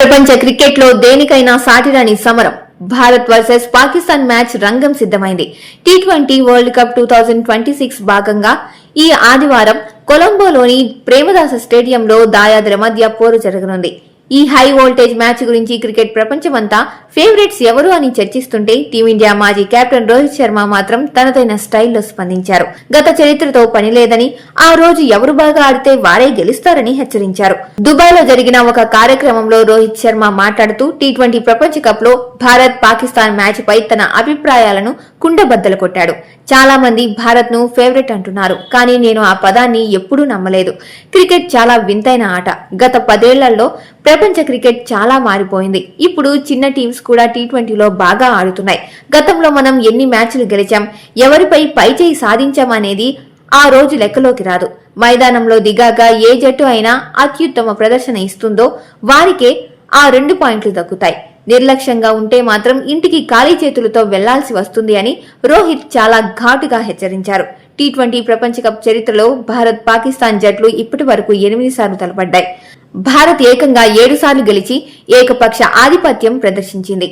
ప్రపంచ క్రికెట్లో దేనికైనా సాటిరాని సమరం. భారత్ వర్సెస్ పాకిస్తాన్ మ్యాచ్ రంగం సిద్దమైంది. టీ20 వరల్డ్ కప్ 2026 భాగంగా ఈ ఆదివారం కొలంబోలోని ప్రేమదాస స్టేడియంలో దాయాదుల మధ్య పోరు జరగనుంది. ఈ హై వోల్టేజ్ మ్యాచ్ గురించి క్రికెట్ ప్రపంచమంతా ఫేవరెట్స్ ఎవరు అని చర్చిస్తుంటే టీమిండియా మాజీ కెప్టెన్ రోహిత్ శర్మ మాత్రం తనదైన స్టైల్లో స్పందించారు. గత చరిత్రతో పనిలేదని, ఆ రోజు ఎవరు బాగా ఆడితే వారే గెలుస్తారని హెచ్చరించారు. దుబాయ్లో జరిగిన ఒక కార్యక్రమంలో రోహిత్ శర్మ మాట్లాడుతూ టీ20 ప్రపంచ కప్ లో భారత్ పాకిస్తాన్ మ్యాచ్ పై తన అభిప్రాయాలను కుండబద్దలు కొట్టాడు. చాలా మంది భారత్ ను ఫేవరెట్ అంటున్నారు, కానీ నేను ఆ పదాన్ని ఎప్పుడూ నమ్మలేదు. క్రికెట్ చాలా వింతైన ఆట. గత 10 ఏళ్లలో ప్రపంచ క్రికెట్ చాలా మారిపోయింది. ఇప్పుడు చిన్న టీమ్స్ కూడా టీ20లో బాగా ఆడుతున్నాయి. గతంలో మనం ఎన్ని మ్యాచ్లు గెలిచాం, ఎవరిపై పైచేయి సాధించాం అనేది ఆ రోజు లెక్కలోకి రాదు. మైదానంలో దిగాక ఏ జట్టు అయినా అత్యుత్తమ ప్రదర్శన ఇస్తుందో వారికే ఆ 2 పాయింట్లు దక్కుతాయి. నిర్లక్ష్యంగా ఉంటే మాత్రం ఇంటికి ఖాళీ చేతులతో వెళ్లాల్సి వస్తుంది అని రోహిత్ చాలా ఘాటుగా హెచ్చరించారు. టీ20 ప్రపంచ కప్ చరిత్రలో భారత్ పాకిస్తాన్ జట్లు ఇప్పటి వరకు 8 సార్లు తలపడ్డాయి. భారత్ ఏకంగా 7 సార్లు గెలిచి ఏకపక్ష ఆధిపత్యం ప్రదర్శించింది.